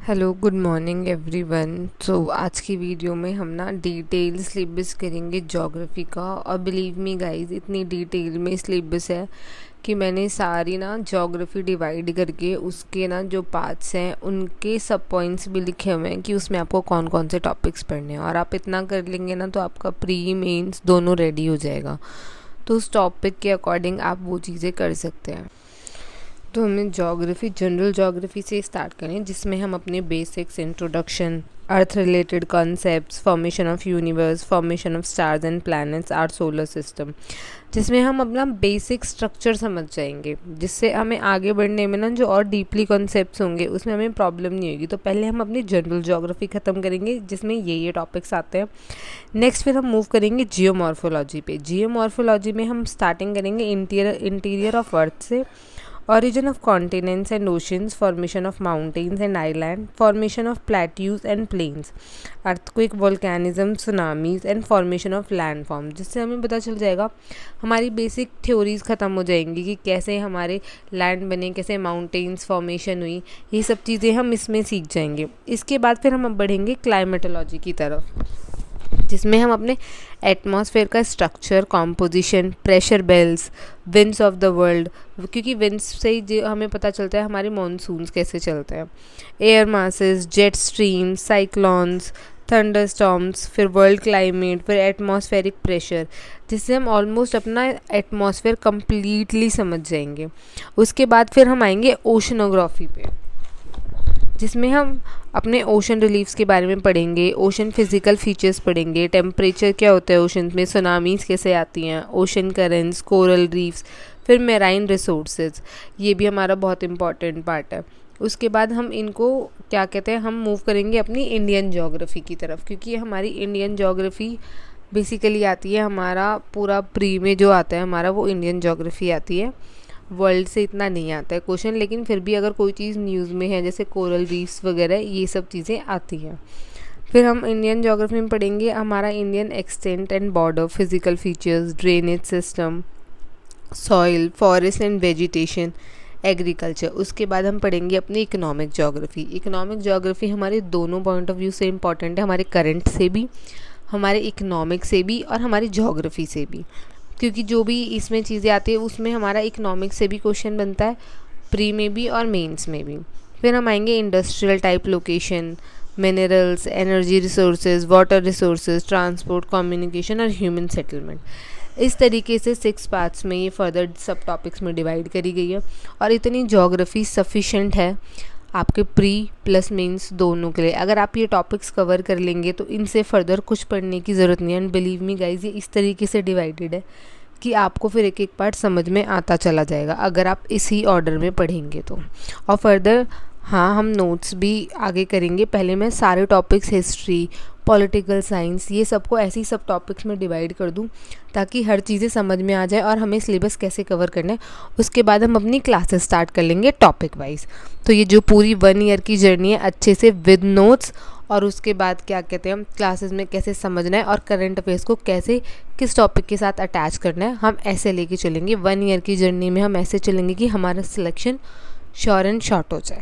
Hello good morning everyone. So आज की video में हम ना डिटेल सिलेबस करेंगे ज्योग्राफी का। और बिलीव मी गाइस, इतनी डिटेल में सिलेबस है कि मैंने सारी ना ज्योग्राफी डिवाइड करके उसके ना जो पार्ट्स हैं उनके सब पॉइंट्स भी लिखे हुए हैं कि उसमें आपको कौन कौन से टॉपिक्स पढ़ने हैं। और आप इतना कर लेंगे ना तो आपका प्री मेंस दोनों रेडी हो जाएगा। तो उस टॉपिक के अकॉर्डिंग आप वो चीज़ें कर सकते हैं। तो हमें ज्योग्राफी, जनरल ज्योग्राफी से स्टार्ट करें, जिसमें हम अपने basics, introduction, earth related concepts, formation of universe, formation of stars and planets, our solar system, जिसमें हम अपना बेसिक स्ट्रक्चर समझ जाएंगे, जिससे हमें आगे बढ़ने में ना जो और डीपली कॉन्सेप्ट्स होंगे उसमें हमें प्रॉब्लम नहीं होगी। तो पहले हम अपनी जनरल ज्योग्राफी ख़त्म करेंगे जिसमें ये टॉपिक्स आते हैं। नेक्स्ट फिर हम मूव करेंगे जियोमॉर्फोलॉजी पे। जियोमॉर्फोलॉजी में हम स्टार्टिंग करेंगे इंटीरियर ऑफ अर्थ से। Origin of continents and oceans, formation of mountains and islands, formation of plateaus and plains, earthquake, volcanism, tsunamis and formation of landform, जिससे हमें पता चल जाएगा, हमारी बेसिक थ्योरीज ख़त्म हो जाएंगी कि कैसे हमारे लैंड बने, कैसे माउंटेन्स फॉर्मेशन हुई, ये सब चीज़ें हम इसमें सीख जाएंगे। इसके बाद फिर हम बढ़ेंगे क्लाइमेटोलॉजी की तरफ, जिसमें हम अपने एटमॉस्फेयर का structure, composition, pressure belts, winds of the world, क्योंकि विंड्स से ही हमें पता चलता है हमारे मॉनसून्स कैसे चलते हैं, air masses, jet streams, cyclones, thunder storms, फिर वर्ल्ड क्लाइमेट, फिर एटमॉस्फेरिक प्रेशर, जिससे हम ऑलमोस्ट अपना एटमॉस्फेयर कम्प्लीटली समझ जाएंगे। उसके बाद फिर हम आएंगे ओशनोग्राफी पे, जिसमें हम अपने ओशन रिलीफ्स के बारे में पढ़ेंगे, ओशन फिज़िकल फीचर्स पढ़ेंगे, टेम्परेचर क्या होता है ओशन में, सुनामीज़ कैसे आती हैं, ओशन करेंट्स, कोरल रीफ्स, फिर मेराइन रिसोर्सेज, ये भी हमारा बहुत इंपॉर्टेंट पार्ट है। उसके बाद हम इनको क्या कहते हैं, हम मूव करेंगे अपनी इंडियन ज्योग्राफी की तरफ, क्योंकि हमारी इंडियन ज्योग्राफी बेसिकली आती है, हमारा पूरा प्री में जो आता है हमारा वो इंडियन ज्योग्राफी आती है। वर्ल्ड से इतना नहीं आता है क्वेश्चन, लेकिन फिर भी अगर कोई चीज़ न्यूज़ में है जैसे कोरल रीफ्स वगैरह, ये सब चीज़ें आती हैं। फिर हम इंडियन ज्योग्राफी में पढ़ेंगे हमारा Indian extent and border, physical features, drainage system, soil, forest and vegetation, agriculture. उसके बाद हम पढ़ेंगे अपनी इकोनॉमिक ज्योग्राफी। इकोनॉमिक ज्योग्राफी हमारे दोनों पॉइंट ऑफ व्यू से इम्पॉर्टेंट है, हमारे करंट से भी, हमारे इकोनॉमिक से भी और हमारी ज्योग्राफी से भी, क्योंकि जो भी इसमें चीज़ें आती है उसमें हमारा इकोनॉमिक्स से भी क्वेश्चन बनता है, प्री में भी और मेंस में भी। फिर हम आएंगे industrial type location, minerals, energy resources, water resources, transport, communication और ह्यूमन सेटलमेंट। इस तरीके से 6 पार्ट्स में ये फर्दर सब टॉपिक्स में डिवाइड करी गई है। और इतनी ज्योग्राफी सफिशेंट है आपके प्री प्लस मेंस दोनों के लिए। अगर आप ये टॉपिक्स कवर कर लेंगे तो इनसे फर्दर कुछ पढ़ने की ज़रूरत नहीं है। एंड बिलीव मी गाइज, ये इस तरीके से डिवाइडेड है कि आपको फिर एक एक पार्ट समझ में आता चला जाएगा अगर आप इसी ऑर्डर में पढ़ेंगे तो। और फर्दर हाँ, हम नोट्स भी आगे करेंगे। पहले मैं सारे टॉपिक्स, हिस्ट्री, पॉलिटिकल साइंस, ये सबको ऐसे ही सब टॉपिक्स में डिवाइड कर दूं ताकि हर चीज़ें समझ में आ जाए और हमें सिलेबस कैसे कवर करना है। उसके बाद हम अपनी क्लासेस स्टार्ट कर लेंगे टॉपिक वाइज। तो ये जो पूरी 1 ईयर की जर्नी है अच्छे से विद नोट्स, और उसके बाद क्या कहते हैं हम क्लासेस में कैसे समझना है और करंट अफेयर्स को कैसे किस टॉपिक के साथ अटैच करना है, हम ऐसे लेके चलेंगे। 1 ईयर की जर्नी में हम ऐसे चलेंगे कि हमारा सिलेक्शन श्योर एंड शॉर्ट हो जाए।